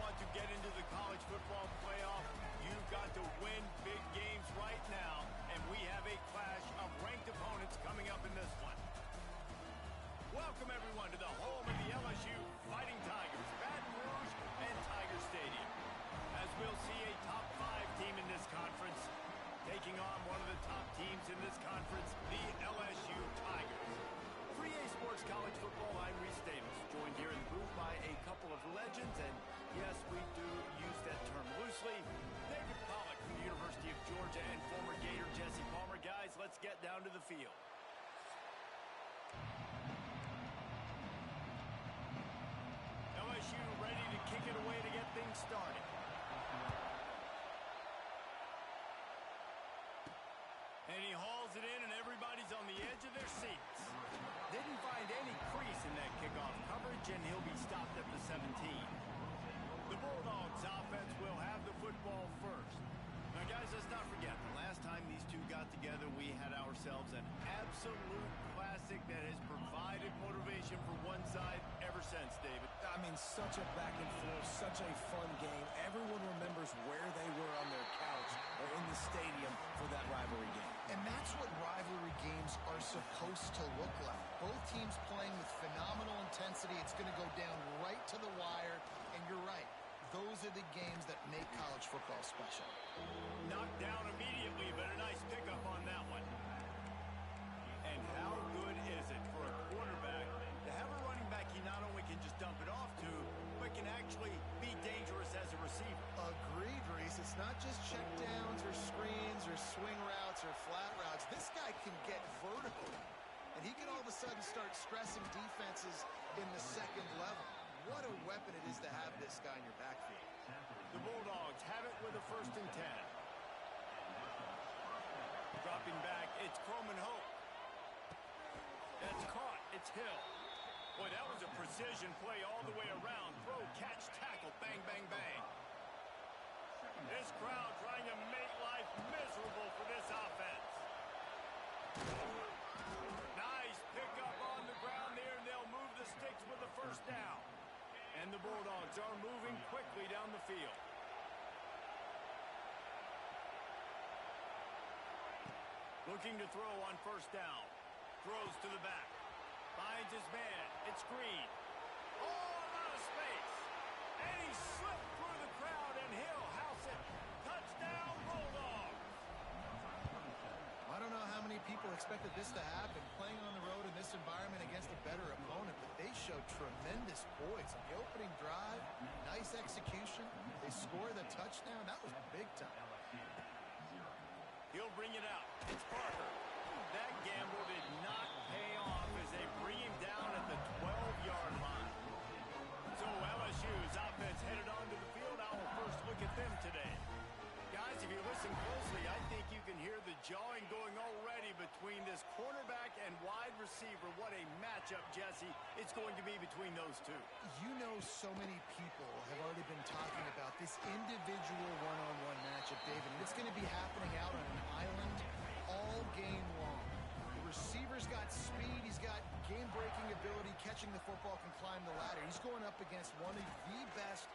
want to get into the college football playoff, you've got to win big games right now, and we have a clash of ranked opponents coming up in this one. Welcome, everyone, to the home of the LSU Fighting Tigers, Baton Rouge and Tiger Stadium. As we'll see a top-5 team in this conference taking on one of the top teams in this conference, the LSU Tigers. For EA Sports College Football, I'm Reese Davis, joined here in the booth by a couple of legends, and yes, we do use that term loosely. David Pollack from the University of Georgia and former Gator Jesse Palmer. Guys, let's get down to the field. LSU ready to kick it away to get things started. And he hauls it in, and everybody's on the edge of their seats. Didn't find any crease in that kickoff coverage, and he'll be stopped at the 17. The Bulldogs offense will have the football first. Now, guys, let's not forget, the last time these two got together, we had ourselves an absolute classic that has provided motivation for one side ever since, David. I mean, such a back and forth, such a fun game. Everyone remembers where they were on their couch or in the stadium for that rivalry game. And that's what rivalry games are supposed to look like. Both teams playing with phenomenal intensity. It's going to go down right to the wire, and you're right. Those are the games that make college football special. Knocked down immediately, but a nice pickup on that one. And how good is it for a quarterback to have a running back he not only can just dump it off to, but can actually be dangerous as a receiver? Agreed, Reese. It's not just check downs or screens or swing routes or flat routes. This guy can get vertical, and he can all of a sudden start stressing defenses in the second level. What a weapon it is to have this guy in your backfield. The Bulldogs have it with a 1st and 10. Dropping back, it's Croman Hope. That's caught. It's Hill. Boy, that was a precision play all the way around. Throw, catch, tackle, bang, bang, bang. This crowd trying to make life miserable for this offense. Nice pickup on the ground there, and they'll move the sticks with the 1st down. And the Bulldogs are moving quickly down the field. Looking to throw on 1st down. Throws to the back. Finds his man. It's Green. Oh, a lot of space. And he slipped through the crowd, and he'll house it. Touchdown, Bulldogs. I don't know how many people expected this to happen, playing on the road in this environment against a better opponent, but they showed tremendous poise. On the opening drive, nice execution. They score the touchdown. That was big time. He'll bring it out. It's Parker. That gamble did not pay off as they bring him down at the 12-yard line. So LSU's offense headed onto the field. Our first look at them today. Guys, if you listen closely, I think you can hear the jawing going already between this cornerback and wide receiver. What a matchup, Jesse, it's going to be between those two. You know, so many people have already been talking about this individual one-on-one matchup, David, and it's going to be happening out on an island all game long. The receiver's got speed, he's got game-breaking ability, catching the football, can climb the ladder. He's going up against one of the best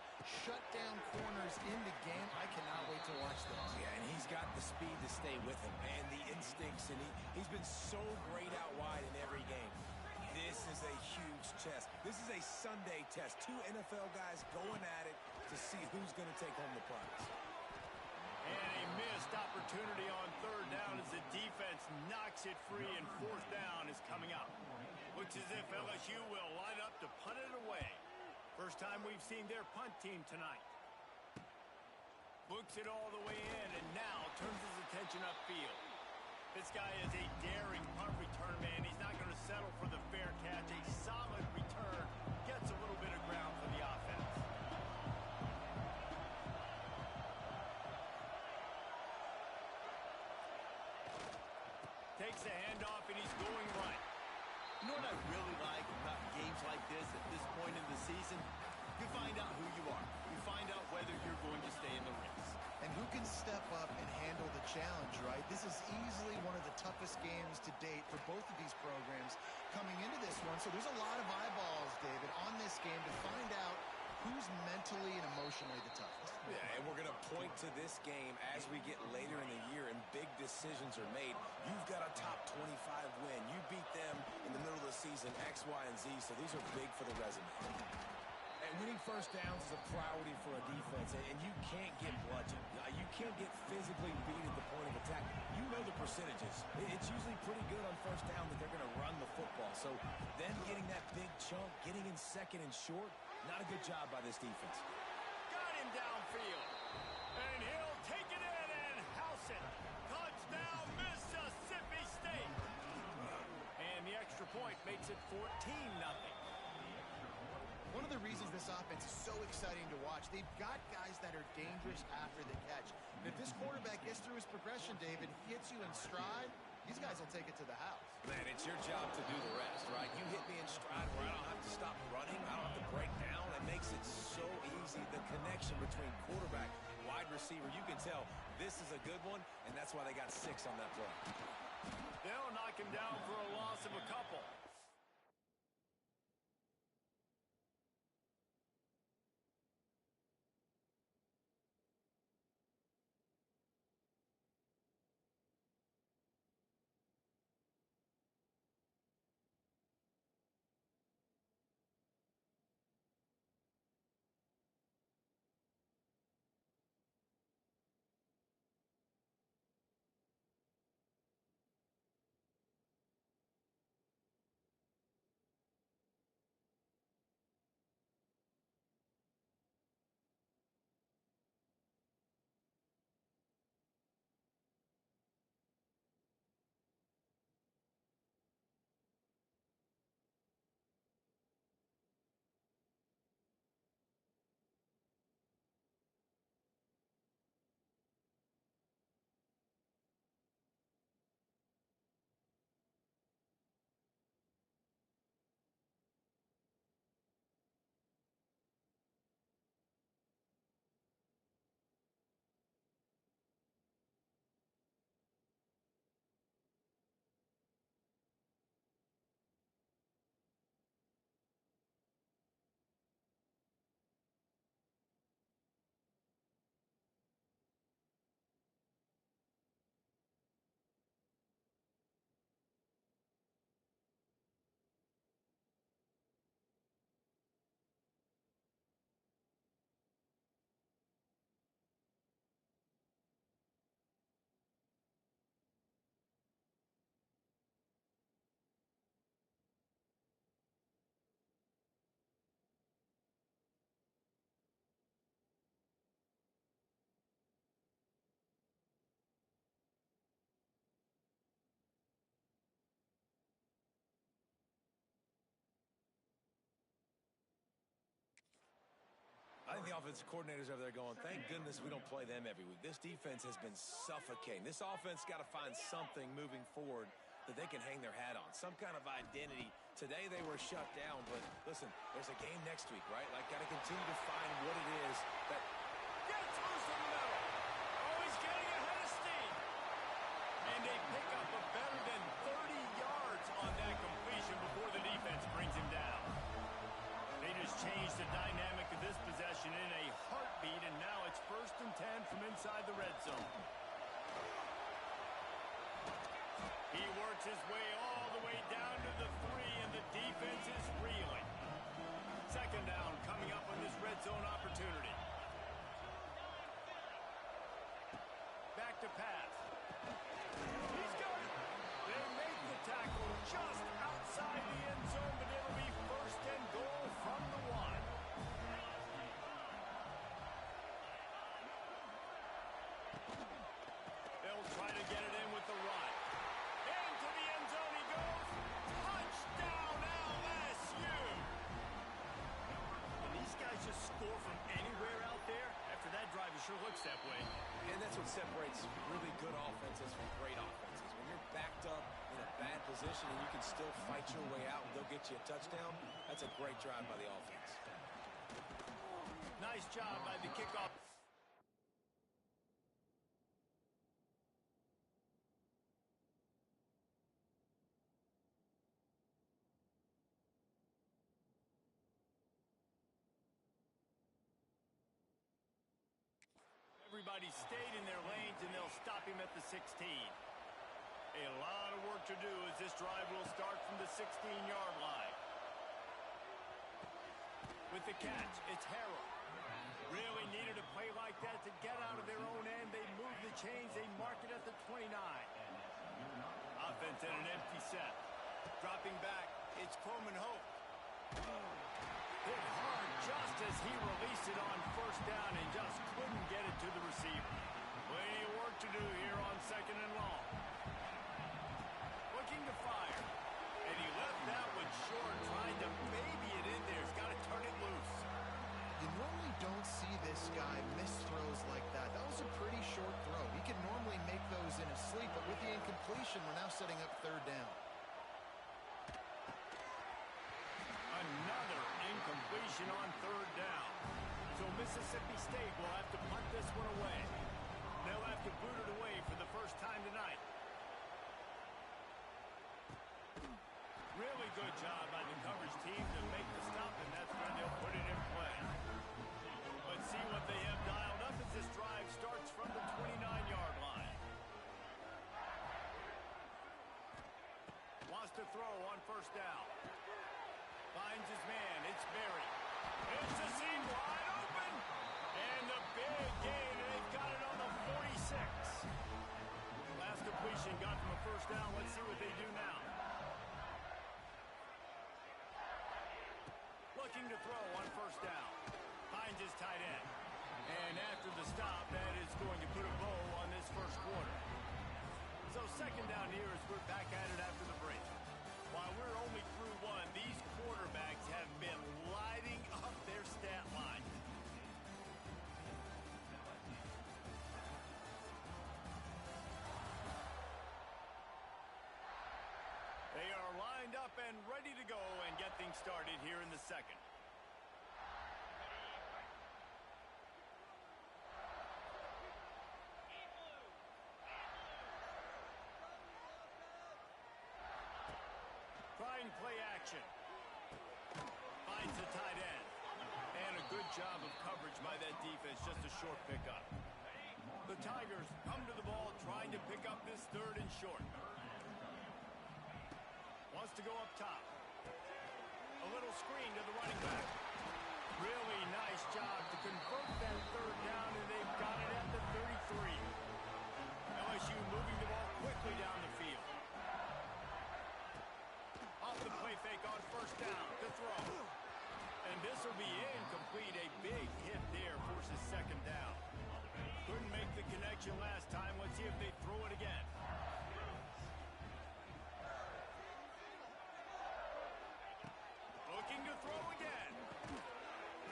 shutdown corners in the game. I cannot wait to watch this. Yeah, and he's got the speed to stay with him, and the instincts, and he's been so great out wide in every game. This is a huge test. This is a Sunday test. Two NFL guys going at it to see who's going to take home the prize. And a missed opportunity on 3rd down as the defense knocks it free, and 4th down is coming up. Looks as if LSU will line up to punt it away. First time we've seen their punt team tonight. Books it all the way in, and now turns his attention upfield. This guy is a daring punt return man. He's not going to settle for the fair catch. A solid return. Gets a little bit of ground for the offense. Takes the handoff, and he's going right. You know what I really like about games like this at this point in the season? You find out who you are. You find out whether you're going to stay in the race. And who can step up and handle the challenge, right? This is easily one of the toughest games to date for both of these programs coming into this one. So there's a lot of eyeballs, David, on this game to find out who's mentally and emotionally the toughest? Yeah, and we're going to point to this game as we get later in the year and big decisions are made. You've got a top 25 win. You beat them in the middle of the season, X, Y, and Z, so these are big for the resume. And winning first downs is a priority for a defense, and you can't get bludgeoned. You can't get physically beat at the point of attack. You know the percentages. It's usually pretty good on first down that they're going to run the football. So then getting that big chunk, getting in second and short, not a good job by this defense. Got him downfield. And he'll take it in and house it. Touchdown, Mississippi State. And the extra point makes it 14-0. One of the reasons this offense is so exciting to watch, they've got guys that are dangerous after the catch. And if this quarterback gets through his progression, David, hits you in stride, these guys will take it to the house. Man, it's your job to do the rest, right? You hit me in stride where I don't have to stop running. I don't have to break down. It makes it so easy. The connection between quarterback, wide receiver, you can tell this is a good one, and that's why they got 6 on that play. They'll knock him down for a loss of a couple. I think the offensive coordinators over there going, thank goodness we don't play them every week. This defense has been suffocating. This offense got to find something moving forward that they can hang their hat on, some kind of identity. Today they were shut down, but listen, there's a game next week, right? Like, got to continue to find what it is that... Gets loose in the middle. Oh, he's getting ahead of steam. And they pick up a better than 30 yards on that completion before the defense brings him down. They just changed the dynamic of this possession in a heartbeat, and now it's 1st and 10 from inside the red zone. He works his way all the way down to the 3, and the defense is reeling. 2nd down coming up on this red zone opportunity. Back to pass. He's got it. They make the tackle just outside the end zone, but it'll be 1st and goal from the 1. They'll try to get it in with the run. Into the end zone he goes. Touchdown, LSU. And these guys just score from anywhere out there. After that drive, it sure looks that way. And that's what separates really good offenses from great offenses. When you're backed up in a bad position and you can still fight your way out and they'll get you a touchdown, that's a great drive by the offense. Nice job by the kickoff. Everybody stayed in their lanes, and they'll stop him at the 16. A lot of work to do as this drive will start from the 16-yard line. With the catch, it's Harrell. Really needed a play like that to get out of their own end. They move the chains. They mark it at the 29. Offense at an empty set. Dropping back, it's Coleman Hope. Hit hard just as he released it on first down and just couldn't get it to the receiver. Plenty of work to do here on 2nd and long. Looking to fire. And he left that one short, trying to baby it in there. He's got to turn it loose. You normally don't see this guy miss throws like that. That was a pretty short throw. He can normally make those in his sleep, but with the incompletion, we're now setting up 3rd down. Another incompletion on 3rd down. So Mississippi State will have to punt this one away. They'll have to boot it away for the first time tonight. Really good job by the coverage team to make the stop, and that's when they'll put it in play. Let's see what they have dialed up as this drive starts from the 29-yard line. Wants to throw on 1st down. Finds his man. It's Berry. It's the seam wide open. And the big gain, and they've got it on the 46. Last completion got them a 1st down. Let's see what they do now. Looking to throw on 1st down. Finds his tight end. And after the stop, that is going to put a bow on this 1st quarter. So 2nd down here as we're back at it after the break. While we're only through one, these quarterbacks have been lighting up their stat line. They are lined up and ready to go and get things started here in the 2nd. Trying play action. Finds the tight end. And a good job of coverage by that defense. Just a short pickup. The Tigers come to the ball trying to pick up this 3rd and short. Wants to go up top. A little screen to the running back. Really nice job to convert that 3rd down, and they've got it at the 33. LSU moving the ball quickly down the field. Off the play fake on 1st down to throw. And this will be incomplete. A big hit there forces 2nd down. Couldn't make the connection last time. Let's see if they throw it again. Looking to throw again.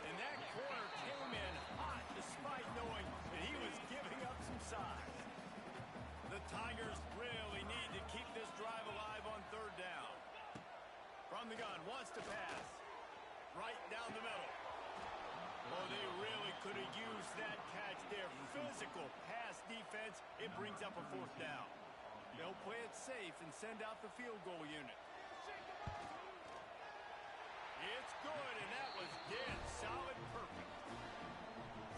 And that corner came in hot despite knowing that he was giving up some size. The Tigers really need to keep this drive alive on 3rd down. From the gun, wants to pass. Right down the middle. Oh, they really could have used that catch there. Physical pass defense. It brings up a 4th down. They'll play it safe and send out the field goal unit. It's good, and that was dead solid perfect.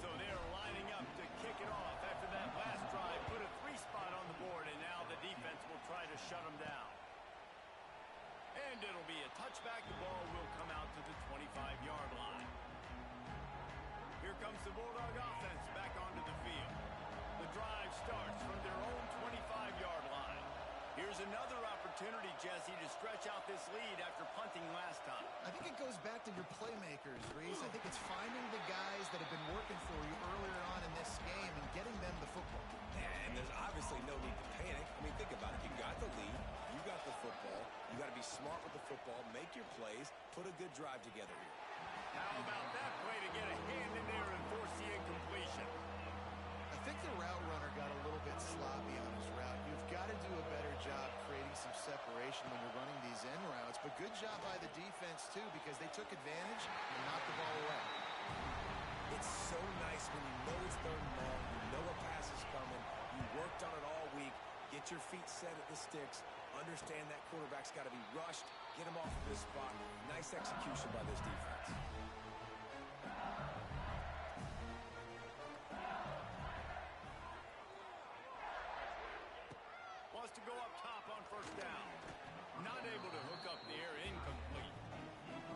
So they're lining up to kick it off after that last drive. Put a 3-spot on the board, and now the defense will try to shut them down. And it'll be a touchback. The ball will come out to the 25-yard line. Here comes the Bulldog offense back onto the field. The drive starts from their own 25-yard line. Here's another opportunity, Jesse, to stretch out this lead after punting last time. I think it goes back to your playmakers, Reese. I think it's finding the guys that have been working for you earlier on in this game and getting them the football. And there's obviously no need to panic. I mean, think about it. You got the lead. You got the football. You got to be smart with the football. Make your plays. Put a good drive together here. How about that play to get a hand in there and force the incompletion? I think the route runner got a little bit sloppy on his route. You've got to do a better job creating some separation when you're running these end routes. But good job by the defense, too, because they took advantage and knocked the ball away. It's so nice when you know it's 3rd and long. You know a pass is coming. You worked on it all week. Get your feet set at the sticks. Understand that quarterback's got to be rushed. Get him off of this spot. Nice execution by this defense. wants to go up top on first down. Not able to hook up the air, incomplete.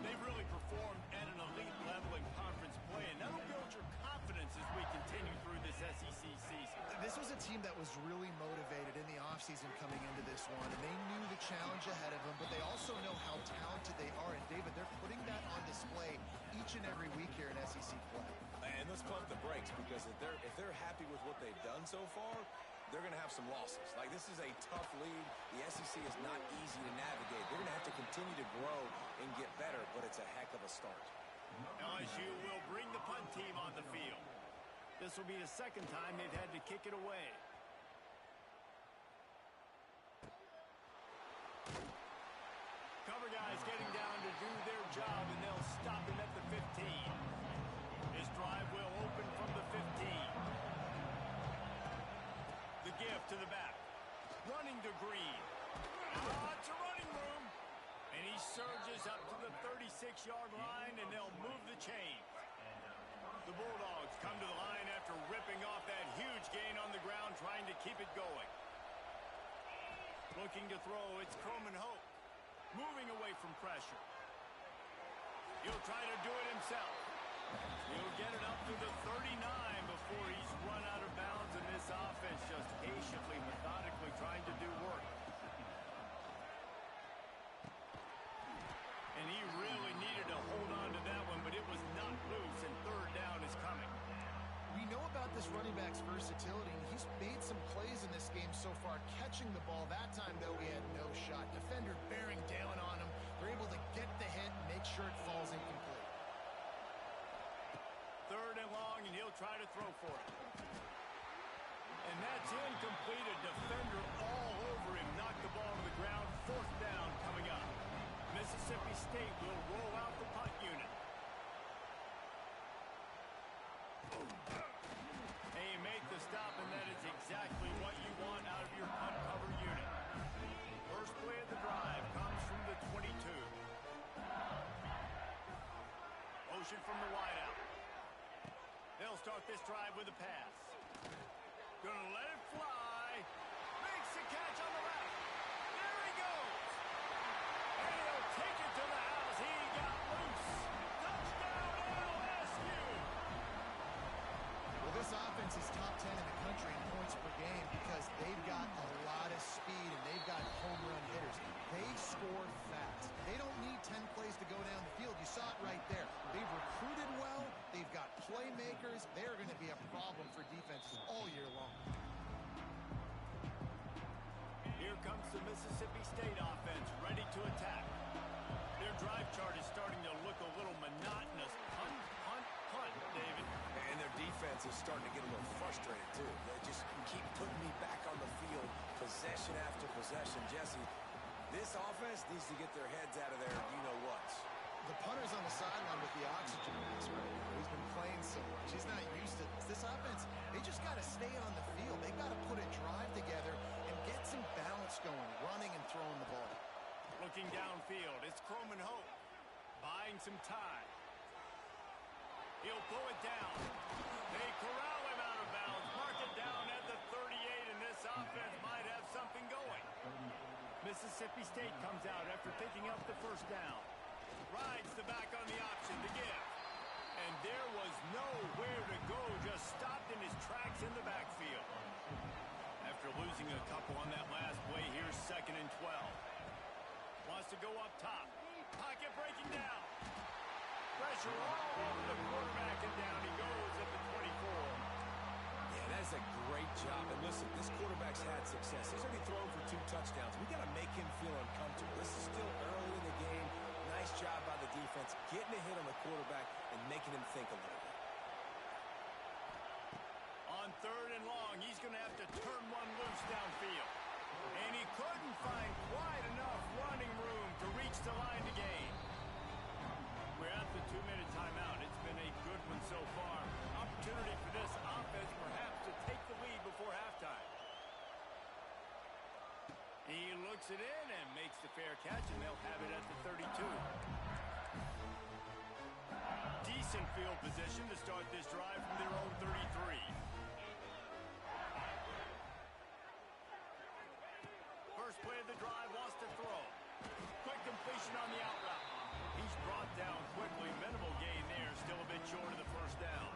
They've really performed at an elite level in conference play, and that'll build your confidence as we continue through this SEC season. This was a team that was really motivated in the offseason coming into this one, and they knew the challenge ahead of them, but they also know how talented they are. And, David, they're putting that on display each and every week here in SEC play. And let's pump the brakes, because if they're happy with what they've done so far, they're going to have some losses. Like, this is a tough league. The SEC is not easy to navigate. They're going to have to continue to grow and get better, but it's a heck of a start. LSU will bring the punt team on the field. This will be the second time they've had to kick it away. Cover guys getting down to do their job, and they'll stop him at the 15. His drive will open from the 15. The give to the back. Running to Green. It's a running room. And he surges up to the 36-yard line, and they'll move the chain. The Bulldogs come to the line after ripping off that huge gain on the ground, trying to keep it going. Looking to throw, it's Croman Hope. Moving away from pressure. He'll try to do it himself. He'll get it up to the 39 before he's run out of bounds, and this offense just patiently, methodically trying to do work. And he really needed to hold on to that one, but it was not loose, and third down is coming. We know about this running back's versatility, and he's made some plays in this game so far, catching the ball. That time, though, he had no shot. Defender bearing down on him. They're able to get the hit and make sure it falls incomplete. Third and long, and he'll try to throw for it. And that's incomplete. A defender all over him. Knocked the ball to the ground. Fourth down coming up. Mississippi State will roll out the punt unit. And you make the stop, and that is exactly what you want out of your punt cover unit. First play of the drive comes from the 22. Motion from the wideout. They'll start this drive with a pass. Gonna let it fly. Makes the catch on the left. There he goes. And he'll take it to the house. He got loose. Touchdown, LSU. Well, this offense is top 10 in the country in points per game because they've got a lot of speed and they've got home run hitters. They score fast. They don't need 10 plays to go down the field. You saw it right there. They've recruited well. They've got playmakers. They're going to be a problem for defenses all year long. Here comes the Mississippi State offense, ready to attack. Their drive chart is starting to look a little monotonous. Punt, punt, punt, David. And their defense is starting to get a little frustrated, too. They just keep putting me back on the field, possession after possession. Jesse, this offense needs to get their heads out of their you-know-whats. The punter's on the sideline with the oxygen mask right now. He's been playing so much. He's not used to this offense. They just got to stay on the field. They got to put a drive together and get some balance going, running and throwing the ball. Looking downfield, it's Croman Hope. Buying some time. He'll pull it down. They corral him out of bounds. Mark it down at the 38, and this offense might have something going. Mississippi State comes out after picking up the first down. Rides the back on the option to give. And there was nowhere to go, just stopped in his tracks in the backfield. After losing a couple on that last play, here's 2nd and 12. Wants to go up top. Pocket breaking down. Pressure all over the quarterback, and down he goes at the 24. Yeah, that's a great job. And listen, this quarterback's had success. He's already thrown for 2 touchdowns. We got to make him feel uncomfortable. This is still early in the game. Nice job by the defense, getting a hit on the quarterback and making him think a little bit. On 3rd and long, he's going to have to turn one loose downfield. And he couldn't find quite enough running room to reach the line to gain. We're at the 2-minute timeout. It's been a good one so far. Opportunity for this offense perhaps to take the lead before halftime. He looks it in and makes the fair catch, and they'll have it at the 32. Decent field position to start this drive from their own 33. Motion on the out route. He's brought down quickly. Minimal gain there. Still a bit short of the first down.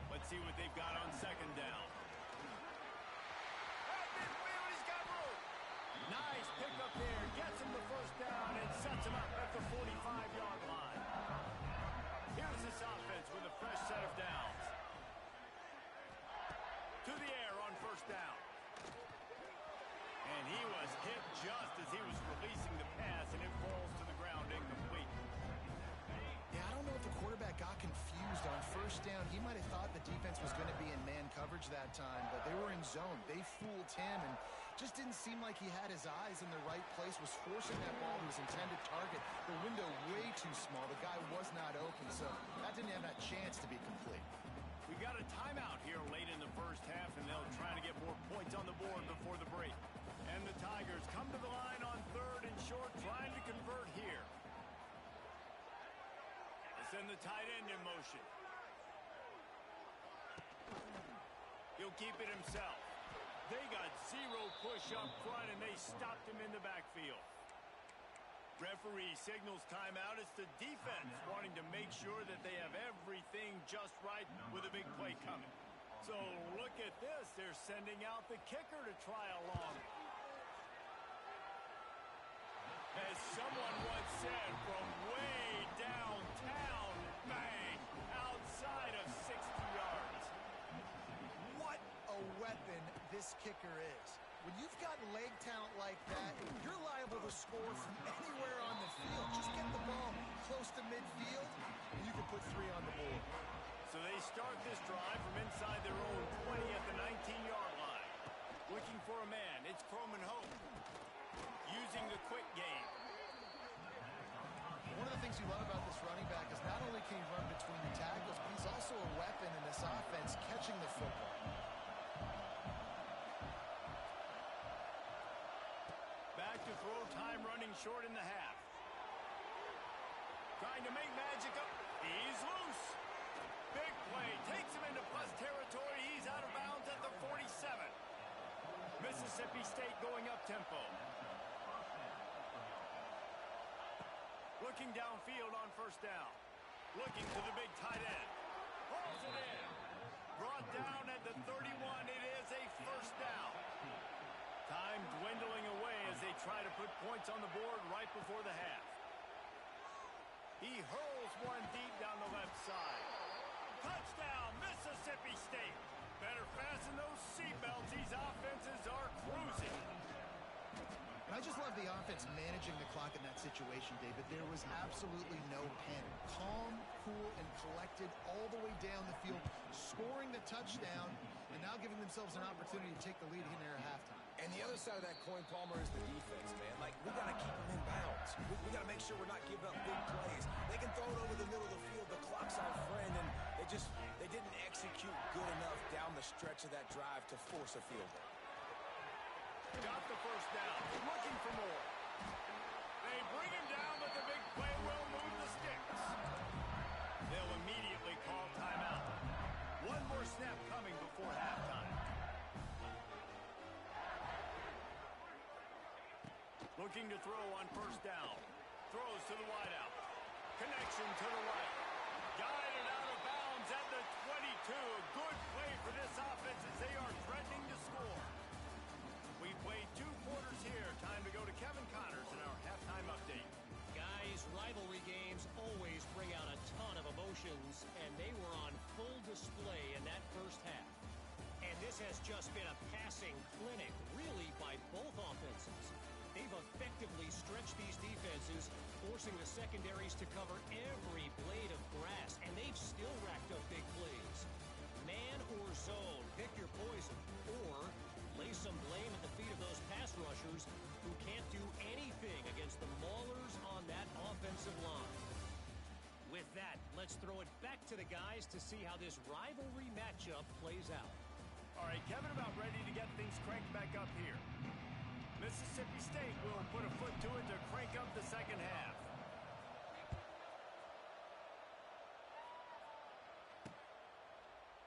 Let's see what they've got on second down. He's got room. Nice pickup there. Gets him the first down and sets him up at the 45-yard line. Here's this offense with a fresh set of downs. To the air on first down. And he was hit just as he was releasing the pass, and it falls to the ground incomplete. Yeah, I don't know if the quarterback got confused on first down. He might have thought the defense was going to be in man coverage that time, but they were in zone. They fooled him and just didn't seem like he had his eyes in the right place, was forcing that ball to his intended target. The window way too small. The guy was not open, so that didn't have that chance to be complete. We got a timeout here late in the first half, and they'll try to get more points on the board before the break. And the Tigers come to the line on third and short, trying to convert here. They send the tight end in motion. He'll keep it himself. They got zero push up front, and they stopped him in the backfield. Referee signals timeout. It's the defense wanting to make sure that they have everything just right with a big play coming. So look at this. They're sending out the kicker to try along. As someone once said, from way downtown, bang, outside of 60 yards. What a weapon this kicker is. When you've got leg talent like that, you're liable to score from anywhere on the field. Just get the ball close to midfield, and you can put 3 on the board. So they start this drive from inside their own 20 at the 19-yard line. Looking for a man. It's Croman Hope. Using the quick game. One of the things you love about this running back is not only can he run between the tackles, but he's also a weapon in this offense catching the football. Back to throw time, running short in the half. Trying to make magic up. He's loose. Big play. Takes him into plus territory. He's out of bounds at the 47. Mississippi State going up tempo. Looking downfield on first down. Looking to the big tight end. Pulls it in. Brought down at the 31. It is a first down. Time dwindling away as they try to put points on the board right before the half. He hurls one deep down the left side. Touchdown, Mississippi State. Better fasten those seatbelts. These offenses are cruising. And I just love the offense managing the clock in that situation, David. There was absolutely no panic. Calm, cool, and collected all the way down the field, scoring the touchdown, and now giving themselves an opportunity to take the lead in there at halftime. And the other side of that coin, Palmer, is the defense, man. Like, we got to keep them in bounds. We got to make sure we're not giving up big plays. They can throw it over the middle of the field. The clock's our friend, and they didn't execute good enough down the stretch of that drive to force a field goal. Got the first down. Looking for more. They bring him down, but the big play will move the sticks. They'll immediately call timeout. One more snap coming before halftime. Looking to throw on first down. Throws to the wideout. Connection to the right. Guided out of bounds at the 22. Good play for this offense as they are threatening to score. We played 2 quarters here. Time to go to Kevin Connors in our halftime update. Guys, rivalry games always bring out a ton of emotions, and they were on full display in that first half. And this has just been a passing clinic, really, by both offenses. They've effectively stretched these defenses, forcing the secondaries to cover every blade of grass, and they've still racked up big plays. Man or zone, pick your poison, or lay some blame at the feet of those pass rushers who can't do anything against the maulers on that offensive line. With that, let's throw it back to the guys to see how this rivalry matchup plays out. All right, Kevin, about ready to get things cranked back up here. Mississippi State will put a foot to it to crank up the second half.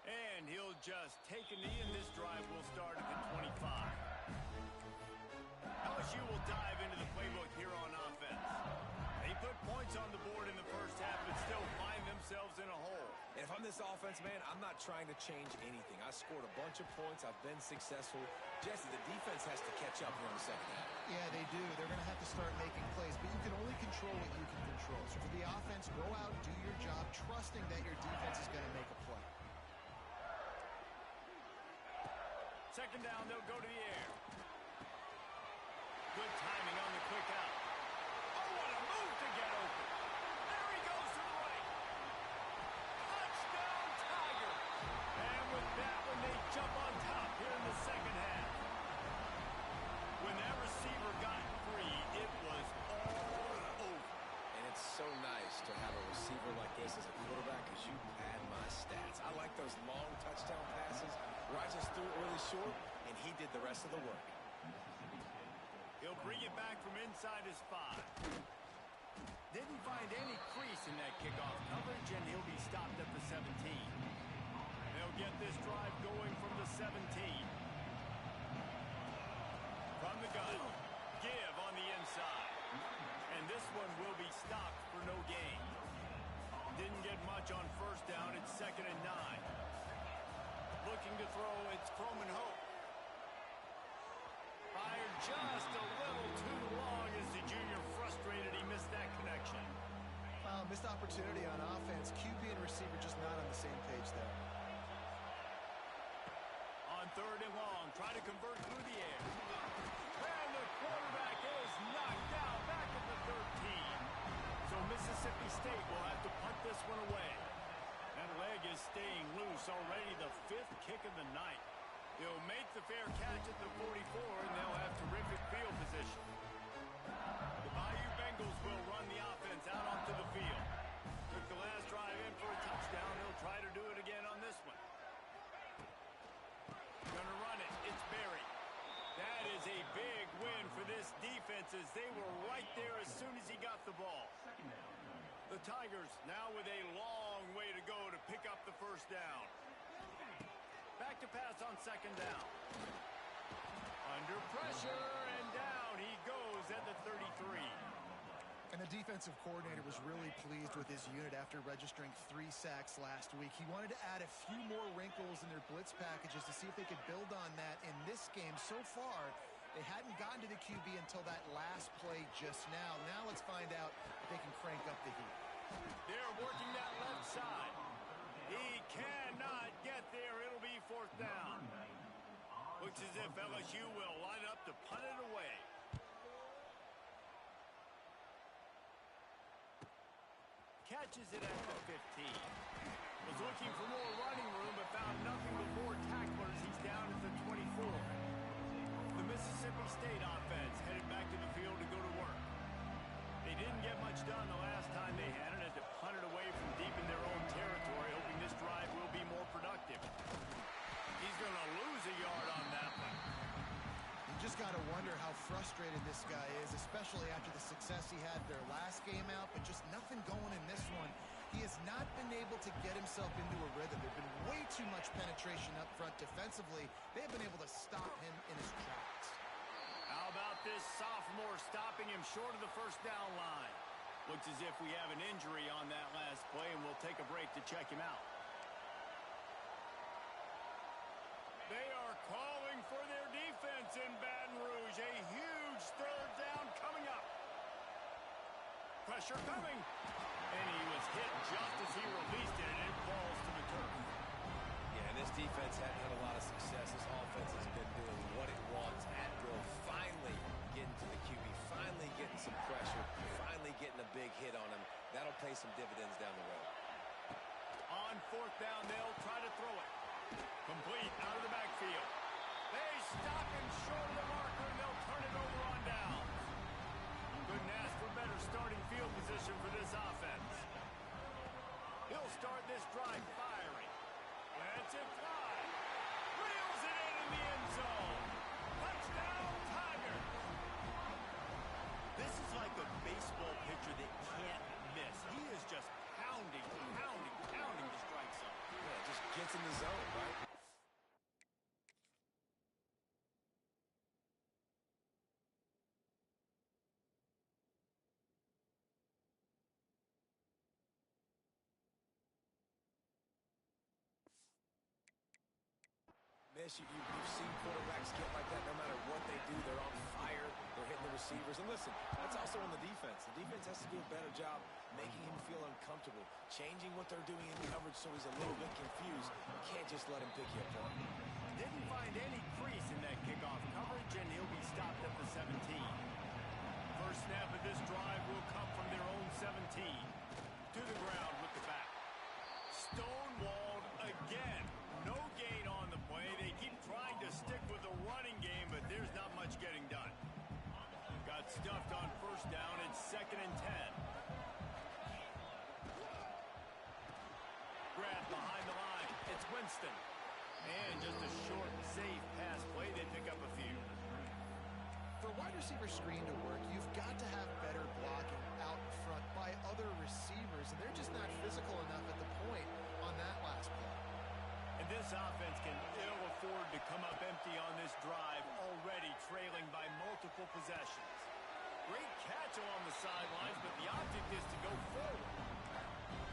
And he'll just take a knee, and this drive will start at the 25. LSU will dive into the playbook here on offense. this offense, man, I'm not trying to change anything. I scored a bunch of points. I've been successful. Jesse, the defense has to catch up here in the second half. Yeah, they do. They're going to have to start making plays, but you can only control what you can control. So for the offense, go out, do your job, trusting that your defense is going to make a play. Second down, they'll go to the air. Good timing on the quick out. Oh, what a move to get open. There he goes to the right. Touchdown, Tiger. And with that one, they jump on top here in the second half. When that receiver got free, it was all over. And it's so nice to have a receiver like this as a quarterback because you pad my stats. I like those long touchdown passes where I just threw it really short, and he did the rest of the work. He'll bring it back from inside his 5. Didn't find any crease in that kickoff coverage, and he'll be stopped at the 17. They'll get this drive going from the 17. From the gun, give on the inside. And this one will be stopped for no gain. Didn't get much on first down. It's 2nd and 9. Looking to throw, it's Croman Hope. Fired just a little too long as the junior frustrated. He missed that connection. Missed opportunity on offense. QB and receiver just not on the same page there. On 3rd and long, try to convert through the air. And the quarterback is knocked down back at the 13. So Mississippi State will have to punt this one away. That leg is staying loose already, the 5th kick of the night. He'll make the fair catch at the 44, and they'll have terrific field position. The Bayou Bengals will run the offense out onto the field. Took the last drive in for a touchdown. He'll try to do it again on this one. Gonna run it. It's Berry. That is a big win for this defense as they were right there as soon as he got the ball. The Tigers now with a long way to go to pick up the first down. Back to pass on 2nd down. Under pressure, and down he goes at the 33. And the defensive coordinator was really pleased with his unit after registering 3 sacks last week. He wanted to add a few more wrinkles in their blitz packages to see if they could build on that in this game. So far, they hadn't gotten to the QB until that last play just now. Now let's find out if they can crank up the heat. They're working that left side. He cannot get there. It'll be 4th down. Looks as if LSU will line up to punt it away. Catches it at the 15. Was looking for more running room, but found nothing but more tacklers. He's down at the 24. The Mississippi State offense headed back to the field to go to work. They didn't get much done the last time they had it. Had to punt it away from deep in their own territory, hoping this drive will be more productive. He's going to lose a yard on that one. You just got to wonder how frustrated this guy is, especially after the success he had their last game out, but just nothing going in this one. He has not been able to get himself into a rhythm. There's been way too much penetration up front defensively. They have been able to stop him in his tracks. How about this sophomore stopping him short of the first down line? Looks as if we have an injury on that last play, and we'll take a break to check him out. They are calling for their defense in Baton Rouge. A huge 3rd down coming up. Pressure coming. And he was hit just as he released it, and it falls to the turf. Yeah, and this defense hadn't had a lot of success. This offense has been doing what it wants at will. Finally getting to the QB, finally getting some pressure, finally getting a big hit on him. That'll pay some dividends down the road. On 4th down, they'll try to throw it. Complete out of the backfield. They stop him short of the marker, and they'll turn it over on downs. Couldn't ask for better starting field position for this offense. He'll start this drive firing. Lets it fly. Reels it in the end zone. Touchdown, Tigers. This is like a baseball pitcher that can't miss. He is just pounding the strike zone. Yeah, just gets in the zone, right? finish. You've seen quarterbacks get like that no matter what they do. They're on fire. They're hitting the receivers. And listen, that's also on the defense. The defense has to do a better job making him feel uncomfortable, changing what they're doing in coverage so he's a little bit confused. You can't just let him pick you apart. Didn't find any crease in that kickoff coverage, and he'll be stopped at the 17. First snap of this drive will come from their own 17. To the ground with the back. Stonewalled again. No gain on the play. They keep trying to stick with the running game, but there's not much getting done. Got stuffed on first down. It's 2nd and 10. Grab behind the line. It's Winston. And just a short, safe pass play. They pick up a few. For a wide receiver screen to work, you've got to have better blocking out front by other receivers, and they're just not physical enough at the point on that last play. And this offense can ill afford to come up empty on this drive, already trailing by multiple possessions. Great catch along the sidelines, but the object is to go forward.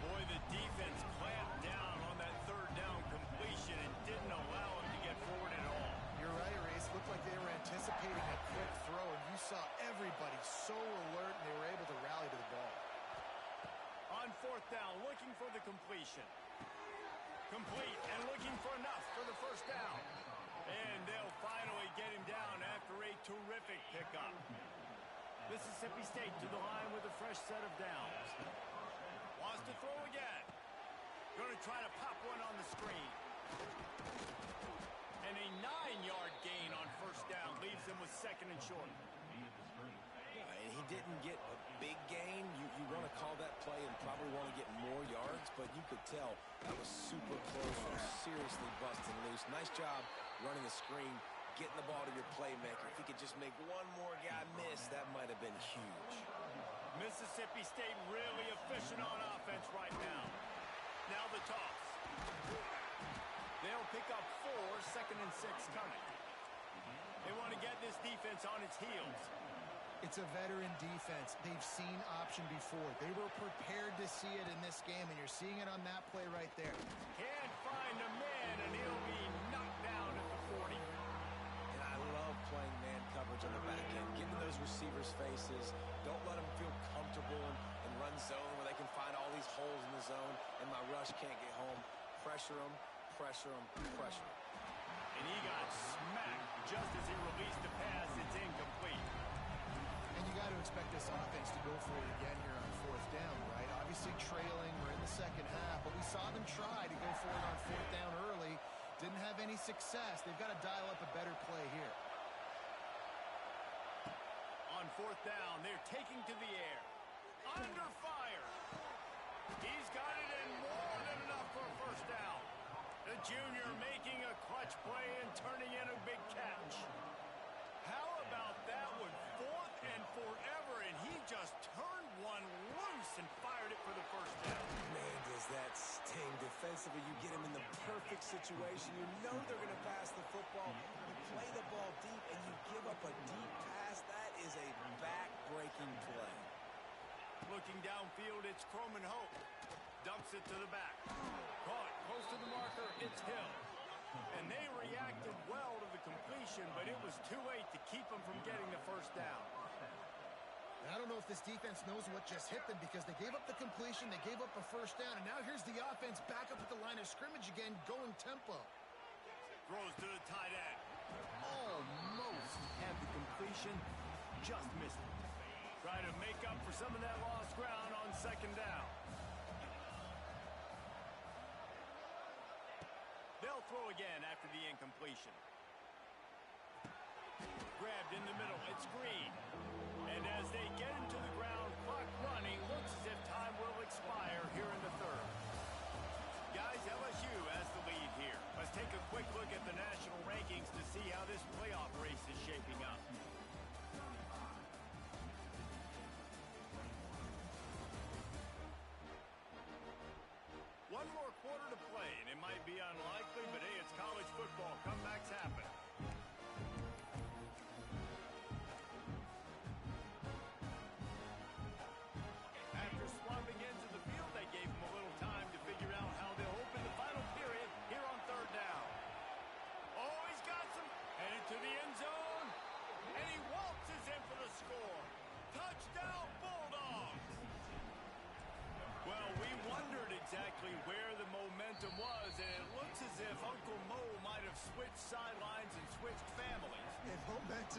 Boy, the defense clamped down on that 3rd down completion and didn't allow him to get forward at all. You're right, Reese. Looked like they were anticipating a quick throw, and you saw everybody so alert, and they were able to rally to the ball. On 4th down, looking for the completion. Complete and looking for enough for the first down. And they'll finally get him down after a terrific pickup. Mississippi State to the line with a fresh set of downs. Wants to throw again. Going to try to pop one on the screen. And a 9-yard gain on first down leaves them with 2nd and short. And he didn't get a big gain. You want to call that play and probably want to get more yards, but you could tell that was super close or seriously busting loose. Nice job running a screen, getting the ball to your playmaker. If he could just make one more guy miss, that might have been huge. Mississippi State really efficient on offense right now. Now the toss. They'll pick up 4, 2nd and 6 coming. They want to get this defense on its heels. It's a veteran defense. They've seen option before. They were prepared to see it in this game, and you're seeing it on that play right there. Can't find a man, and he'll be knocked down at the 40. And I love playing man coverage on the back end, getting those receivers' faces. Don't let them feel comfortable and run zone where they can find all these holes in the zone, and my rush can't get home. Pressure them, pressure them, pressure them. And he got smacked just as he released the pass. It's incomplete. And you got to expect this offense to go for it again here on 4th down, right? Obviously trailing. We're in the 2nd half, but we saw them try to go for it on 4th down early. Didn't have any success. They've got to dial up a better play here. On 4th down, they're taking to the air. Under fire. He's got it in more than enough for a first down. The junior making a clutch play and turning in a big catch. How about that one? 4th and forever, and he just turned one loose and fired it for the first down. Man, does that sting. Defensively, you get him in the perfect situation. You know they're going to pass the football. You play the ball deep, and you give up a deep pass. That is a back-breaking play. Looking downfield, it's Croman Hope. Dumps it to the back. Caught close to the marker, it's Hill. And they reacted well to the completion, but it was too late to keep them from getting the first down. I don't know if this defense knows what just hit them because they gave up the completion, they gave up a first down, and now here's the offense back up at the line of scrimmage again, going tempo. Throws to the tight end. Almost had the completion, just missed it. Try to make up for some of that lost ground on 2nd down. They'll throw again after the incompletion. Grabbed in the middle, it's Green. And as they get him to the ground, clock running, looks as if time will expire here in the 3rd. Guys, LSU has the lead here. Let's take a quick look at the national rankings to see how this playoff race is shaping up. One more quarter to play, and it might be unlikely, but hey, it's college football. Comebacks happen. After swapping into the field, they gave them a little time to figure out how they'll open the final period here on 3rd down. Oh,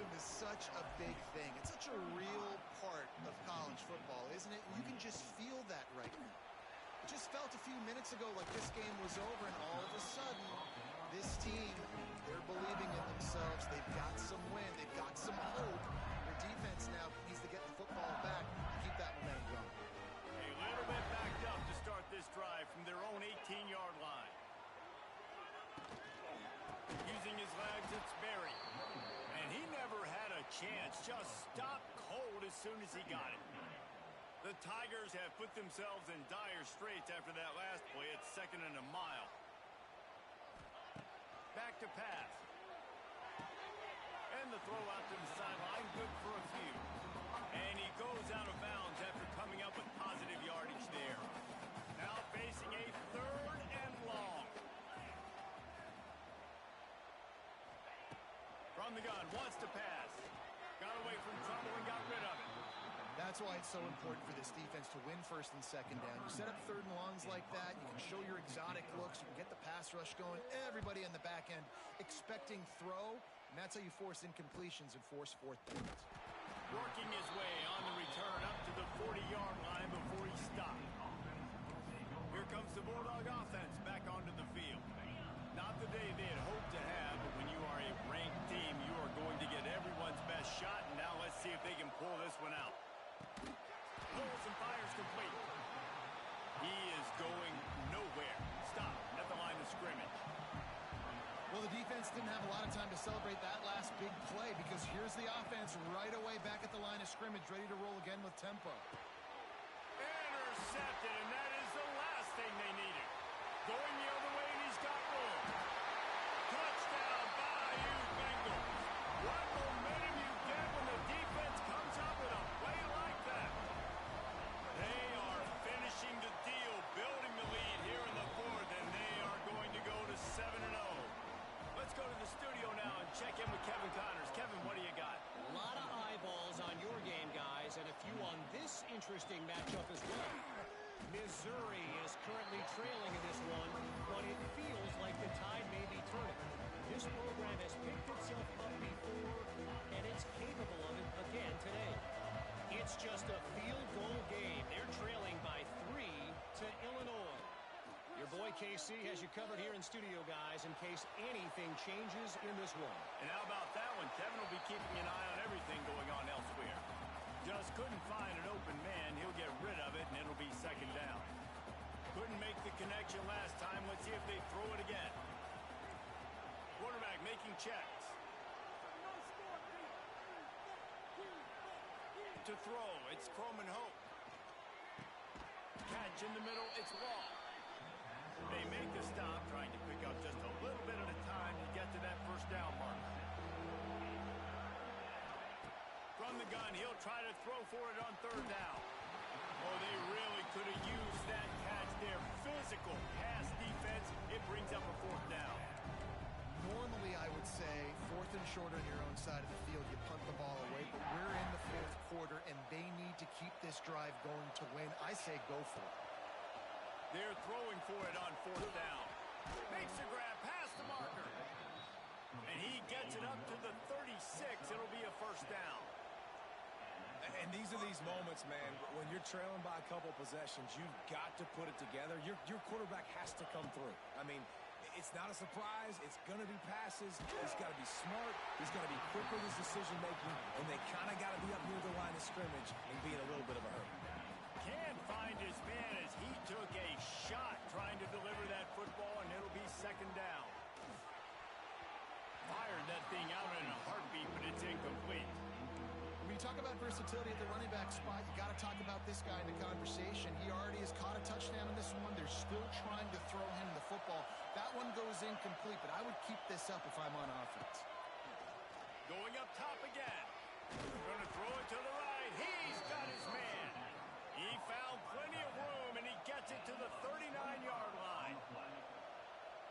momentum is such a big thing. It's such a real part of college football, isn't it? You can just feel that right now. It just felt a few minutes ago like this game was over, and all of a sudden, this team, they're believing in themselves. They've got some wind. They've got some hope. Their defense now needs to get the football back and keep that momentum going. A little bit backed up to start this drive from their own 18-yard line. Using his legs, it's Berry. And he never had a chance. Just stopped cold as soon as he got it. The Tigers have put themselves in dire straits after that last play. It's 2nd and a mile. Back to pass. And the throw out to the sideline, good for a few. And he goes out of bounds after coming up with positive yardage there. Now facing a 3rd and long. From the gun, wants to pass. Got away from trouble and got rid of it. That's why it's so important for this defense to win 1st and 2nd down. You set up 3rd and longs like that, you can show your exotic looks, you can get the pass rush going, everybody in the back end expecting throw, and that's how you force incompletions and force 4th downs. Working his way on the return up to the 40-yard line before he stopped. Here comes the Bulldog offense back onto the field. Not the day they had hoped to have, but when you are a ranked team, you are going to get everyone's best shot, and now let's see if they can pull this one out. Pulls and fires complete. He is going nowhere. Stop at the line of scrimmage. Well, the defense didn't have a lot of time to celebrate that last big play because here's the offense right away back at the line of scrimmage, ready to roll again with tempo. Intercepted, and that is the last thing they needed. Going the other way, and he's got room. Touchdown, Bayou Bengals. What momentum you get when the defense comes up with a play like that. They are finishing the deal, building the lead here in the 4th, and they are going to go to 7-0. Let's go to the studio now and check in with Kevin Connors. Kevin, what do you got? A lot of eyeballs on your game, guys, and a few on this interesting matchup as well. Missouri is currently trailing in this one, but it feels like the tide may be turning. This program has picked itself up before, and it's capable of it again today. It's just a field goal game. They're trailing by 3 to Illinois. Your boy KC has you covered here in studio, guys, in case anything changes in this one. And how about that one? Kevin will be keeping an eye on everything going on elsewhere. Just couldn't find an open man. He'll get rid of it, and it'll be 2nd down. Couldn't make the connection last time. Let's see if they throw it again. Quarterback making checks. To throw, it's Croman Hope. Catch in the middle, it's Law. They make the stop, trying to pick up just a little bit at a time to get to that 1st down mark. From the gun, he'll try to throw for it on 3rd down. Oh, they really could have used that catch there. Physical pass defense. It brings up a 4th down. Normally, I would say 4th and short on your own side of the field, you punt the ball away, but we're in the 4th quarter, and they need to keep this drive going to win. I say go for it. They're throwing for it on 4th down. Makes the grab past the marker. And he gets it up to the 36. It'll be a 1st down. And these are these moments, man, when you're trailing by a couple possessions, you've got to put it together. Your quarterback has to come through. I mean, it's not a surprise. It's going to be passes. He's got to be smart. He's got to be quick with his decision-making, and they kind of got to be up near the line of scrimmage and be in a little bit of a hurry. Can't find his man as he took a shot trying to deliver that football, and it'll be 2nd down. Fired that thing out in a heartbeat, but it's incomplete. When you talk about versatility at the running back spot, you got to talk about this guy in the conversation. He already has caught a touchdown in this one. They're still trying to throw him the football. That one goes incomplete, but I would keep this up if I'm on offense. Going up top again. Going to throw it to the right. He's got his man. He found plenty of room, and he gets it to the 39-yard line.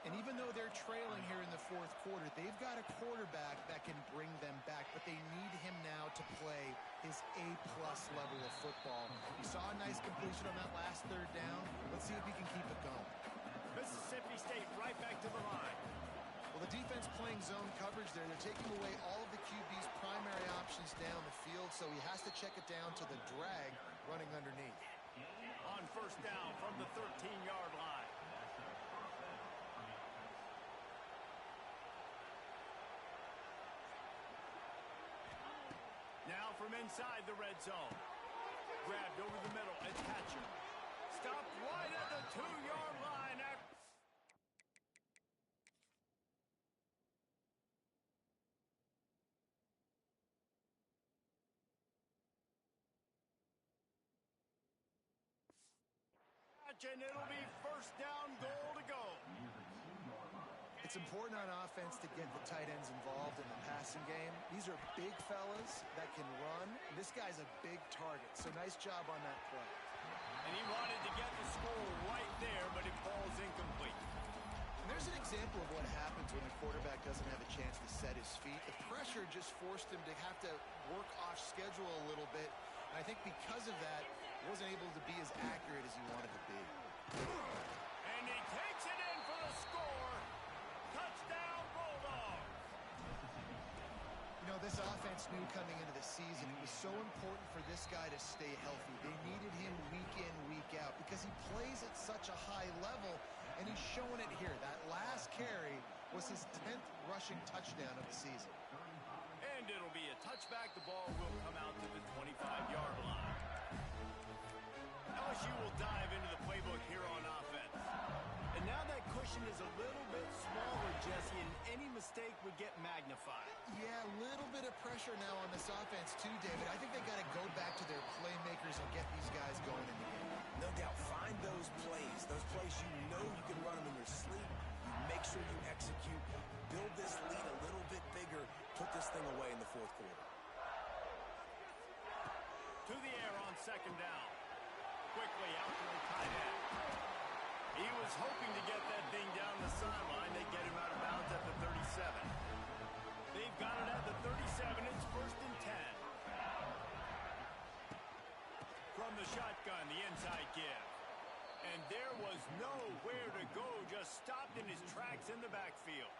And even though they're trailing here in the 4th quarter, they've got a quarterback that can bring them back, but they need him now to play his A-plus level of football. You saw a nice completion on that last 3rd down. Let's see if he can keep it going. Mississippi State right back to the line. Well, the defense playing zone coverage there. They're taking away all of the QB's primary options down the field, so he has to check it down to the drag running underneath. On first down from the 13-yard line. Now from inside the red zone. Grabbed over the middle and catcher. Stopped right at the 2-yard line. And it'll be first down, goal to go. It's important on offense to get the tight ends involved in the passing game. These are big fellas that can run. This guy's a big target, so nice job on that play. And he wanted to get the score right there, but it falls incomplete. And there's an example of what happens when the quarterback doesn't have a chance to set his feet. The pressure just forced him to have to work off schedule a little bit. And I think because of that, wasn't able to be as accurate as he wanted to be. And he takes it in for the score. Touchdown, Bulldogs. You know, this offense knew coming into the season it was so important for this guy to stay healthy. They needed him week in, week out because he plays at such a high level, and he's showing it here. That last carry was his 10th rushing touchdown of the season. And it'll be a touchback. The ball will come out to the 25-yard line. LSU will dive into the playbook here on offense. And now that cushion is a little bit smaller, Jesse, and any mistake would get magnified. Yeah, a little bit of pressure now on this offense too, David. I think they got to go back to their playmakers and get these guys going in the game. No doubt. Find those plays you know you can run them in your sleep. You make sure you execute. Build this lead a little bit bigger. Put this thing away in the fourth quarter. To the air on second down. Quickly out to the tight end. He was hoping to get that thing down the sideline. They get him out of bounds at the 37. They've got it at the 37. It's first and 10. From the shotgun, the inside give. And there was nowhere to go. Just stopped in his tracks in the backfield.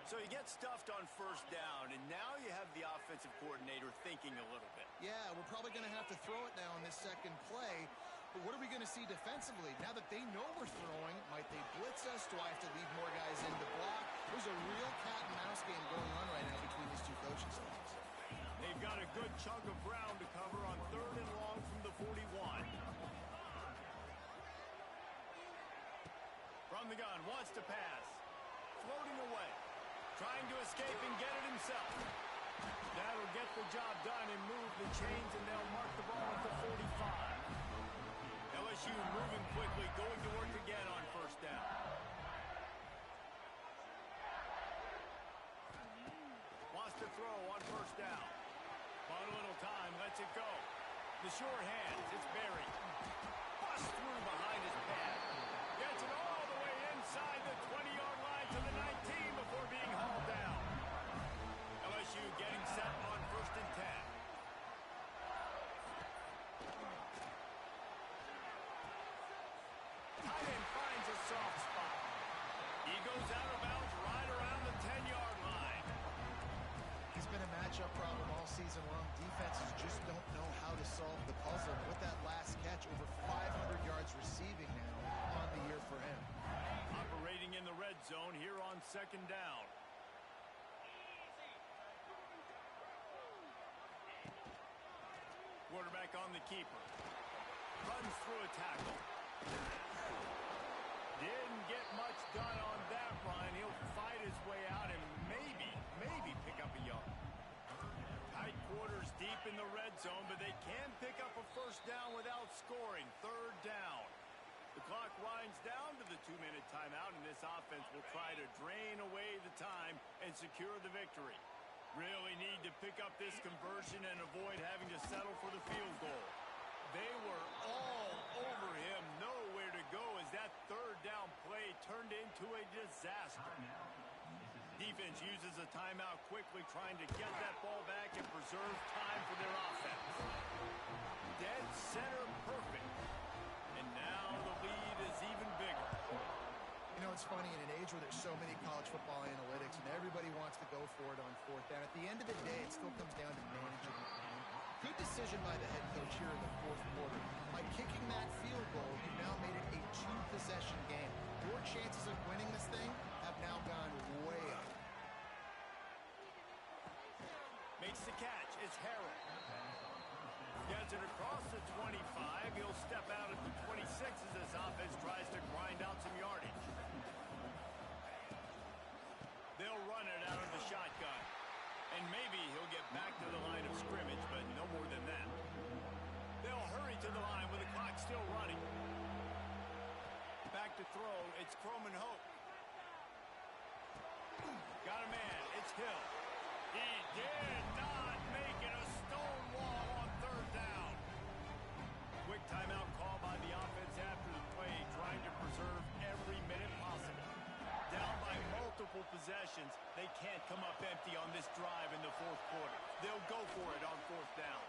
So you get stuffed on first down, and now you have the offensive coordinator thinking a little bit. Yeah, we're probably going to have to throw it now on this second play. But what are we going to see defensively? Now that they know we're throwing, might they blitz us? Do I have to leave more guys in to block? There's a real cat and mouse game going on right now between these two coaching staffs. They've got a good chunk of ground to cover on third and long from the 41. From the gun, wants to pass. Floating away. Trying to escape and get it himself. That'll get the job done and move the chains, and they'll mark the ball at the 45. LSU moving quickly, going to work again on first down. Wants to throw on first down. Bought a little time, lets it go. The sure hands, it's buried. Bust through behind his pad. Gets it all the way inside the 20-yard line to the 19 before being hauled down. LSU getting set on first and 10. Tight end finds a soft spot. He goes out of bounds right around the 10-yard line. It's been a matchup problem all season long. Defenses just don't know how to solve the puzzle. With that last catch, over 500 yards receiving now on the year for him. Operating in the red zone here on second down. Quarterback on the keeper. Runs through a tackle. Didn't get much done on that run. He'll fight his way out and maybe pick up a yard. Tight quarters deep in the red zone, but they can pick up a first down without scoring. Third down. The clock winds down to the 2-minute timeout, and this offense will try to drain away the time and secure the victory. Really need to pick up this conversion and avoid having to settle for the field goal. They were all over him, nowhere to go as that third down play turned into a disaster. Defense uses a timeout quickly, trying to get that ball back and preserve time for their offense. Dead center perfect. And now the lead is even bigger. You know, it's funny, in an age where there's so many college football analytics and everybody wants to go for it on fourth down, at the end of the day, it still comes down to managing the game. Good decision by the head coach here in the fourth quarter. By kicking that field goal, you've now made it a two-possession game. Your chances of winning this thing have now gone way up. Makes the catch. It's Harrell. Gets it across the 25. He'll step out at the 26 as this offense tries to grind out some yardage. They'll run it out of the shotgun. And maybe he'll get back to the line of scrimmage, but no more than that. They'll hurry to the line with the clock still running. Back to throw. It's Croman Hope. Got a man. It's Hill. He did not make it. A stone wall on third down. Quick timeout call by the offense after the play, trying to preserve every minute possible. Down by multiple possessions, they can't come up empty on this drive in the fourth quarter. They'll go for it on fourth down.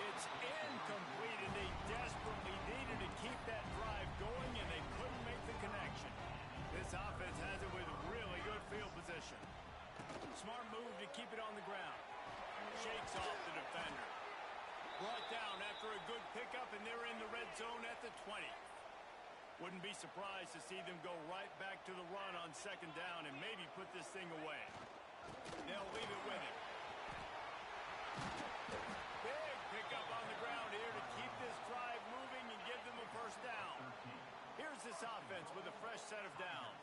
It's incomplete, and they desperately needed to keep that drive going, and they couldn't make the connection. This offense has it with really good field position. Smart move to keep it on the ground. Shakes off the defender. Brought down after a good pickup, and they're in the red zone at the 20. Wouldn't be surprised to see them go right back to the run on second down and maybe put this thing away. They'll leave it with him. Big pickup on the ground here to keep this drive moving and give them a first down. Here's this offense with a fresh set of downs.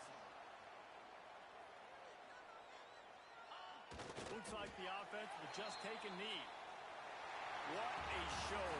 Looks like the offense will just take a knee. What a show